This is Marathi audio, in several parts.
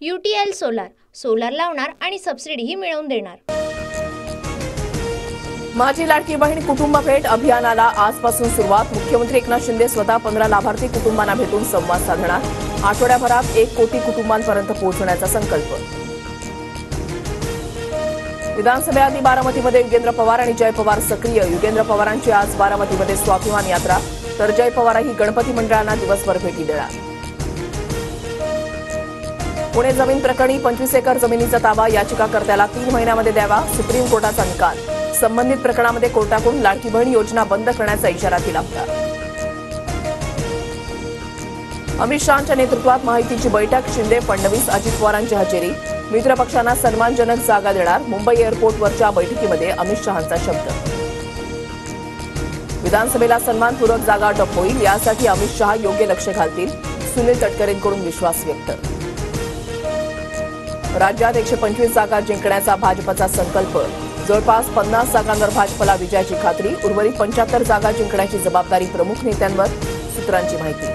UTL सोलार लावणार आणि सबसिडीही मिळवून देणार। माझी लाडकी बहीण कुटुंब भेट अभियानाला आजपासून सुरुवात। मुख्यमंत्री एकनाथ शिंदे स्वतः 15 लाभार्थी कुटुंबांना भेटून संवाद साधणार। आठवड्याभरात 1 कोटी कुटुंबांपर्यंत पोहोचण्याचा संकल्प। विधानसभेआधी बारामतीमध्ये युगेंद्र पवार आणि जय पवार सक्रिय। युगेंद्र पवारांची आज बारामतीमध्ये स्वाभिमान यात्रा, तर जय पवारही गणपती मंडळांना दिवसभर भेटी देणार। पुणे जमीन प्रकरणी 25 एकर जमिनीचा ताबा याचिकाकर्त्याला 3 महिन्यामध्ये द्यावा, सुप्रीम कोर्टाचा निकाल। संबंधित प्रकरणामध्ये कोर्टाकडून लाडकी बहीण योजना बंद करण्याचा इशारा दिला होता। अमित शहांच्या नेतृत्वात माहितीची बैठक, शिंदे, फडणवीस, अजित पवारांची हजेरी। मित्र पक्षांना सन्मानजनक जागा देणार। मुंबई एअरपोर्टवरच्या बैठकीमध्ये अमित शहांचा शब्द। विधानसभेला सन्मानपूर्वक जागा वाटप होईल, यासाठी अमित शहा योग्य लक्ष घालतील। सुनील तटकरेंकडून विश्वास व्यक्त। राज्यात 125 जागा जिंकण्याचा भाजपचा संकल्प। जवळपास 50 जागांवर भाजपला विजयाची खात्री। उर्वरित 75 जागा जिंकण्याची जबाबदारी प्रमुख नेत्यांवर, सूत्रांची माहिती।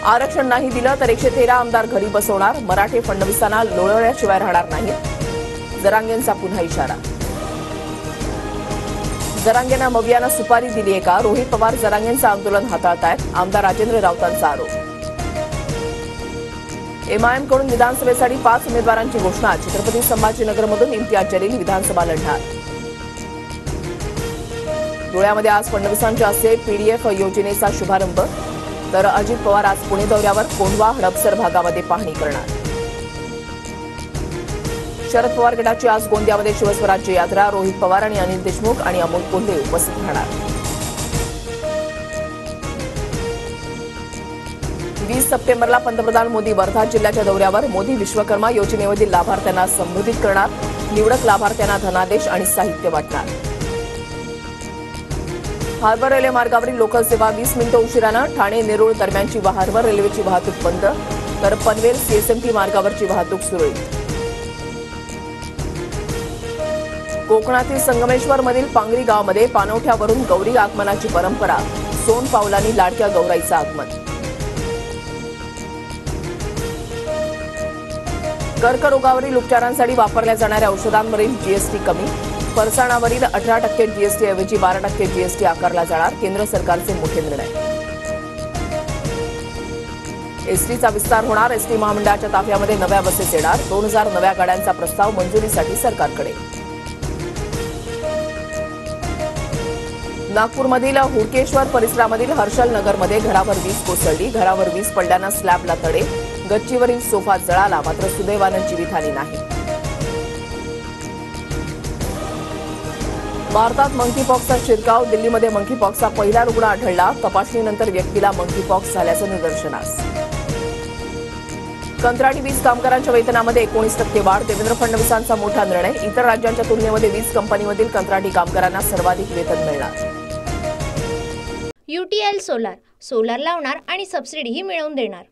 आरक्षण नाही दिलं तर 113 आमदार घरी बसवणार। मराठे फडणवीसांना लोळवल्याशिवाय राहणार नाही, जरांगेंचा पुन्हा इशारा। जरांगेंना मवियानं सुपारी दिली आहे का? रोहित पवार जरांगेंचं आंदोलन हाताळतायत, आमदार राजेंद्र राऊतांचा आरोप। MIM कडून विधानसभेसाठी 5 उमेदवारांची घोषणा। छत्रपती संभाजीनगरमधून इम्तियाज जलील विधानसभा लढणार। धुळ्यामध्ये आज फडणवीसांच्या हस्ते PDF योजनेचा शुभारंभ, तर अजित पवार आज पुणे दौऱ्यावर कोंढवा, हडपसर भागामध्ये पाहणी करणार। शरद पवार गटाची आज गोंदियामध्ये शिवस्वराज्य यात्रा। रोहित पवार आणि अनिल देशमुख आणि अमोल कोल्हे उपस्थित राहणार। 20 सप्टेंबरला पंतप्रधान मोदी वर्धा जिल्ह्याच्या दौऱ्यावर। मोदी विश्वकर्मा योजनेमधील लाभार्थ्यांना संबोधित करणार। निवडक लाभार्थ्यांना धनादेश आणि साहित्य वाटणार। हार्बर रेल्वे मार्गावरील लोकल सेवा 20 मिनिटं उशिरानं। ठाणे नेरूळ दरम्यानची हार्बर रेल्वेची वाहतूक बंद, तर पनवेल CSMT मार्गावरची वाहतूक सुरळीत। कोकणातील संगमेश्वरमधील पांगरी गावामध्ये पाणवठ्यावरून गौरी आगमनाची परंपरा। सोन पावलांनी लाडक्या गौराईचं आगमन। कर्करोगावरील उपचारांसाठी वापरल्या जाणाऱ्या औषधांवरील GST कमी। फरसाणावरील 18% GST ऐवजी 12% GST आकारला जाणार। केंद्र सरकारचे मोठे निर्णय। एसटीचा विस्तार होणार। एसटी महामंडळाच्या ताफ्यामध्ये नव्या बसेस येणार। 2000 नव्या गाड्यांचा प्रस्ताव मंजुरीसाठी सरकारकडे। नागपूरमधील हुडकेश्वर परिसरामधील हर्षल नगरमध्ये घरावर वीज कोसळली। घरावर वीज पडल्यानं स्लॅबला तडे, गच्चीवरील सोफा जळाला, मात्र सुदैवानं जीवितहानी नाही। भारतात मंकीपॉक्सचा शिरकाव। दिल्लीमध्ये मंकीपॉक्सचा पहिला रुग्ण आढळला। तपासणीनंतर व्यक्तीला मंकीपॉक्स झाल्याचं निदर्शनास। कंत्राटी वीज कामगारांच्या वेतनामध्ये 19% वाढ। देवेंद्र फडणवीसांचा मोठा निर्णय। इतर राज्यांच्या तुलनेमध्ये वीज कंपनीमधील कंत्राटी कामगारांना सर्वाधिक वेतन मिळणार। UTL सोलार लावणार आणि सबसिडीही मिळवून देणार।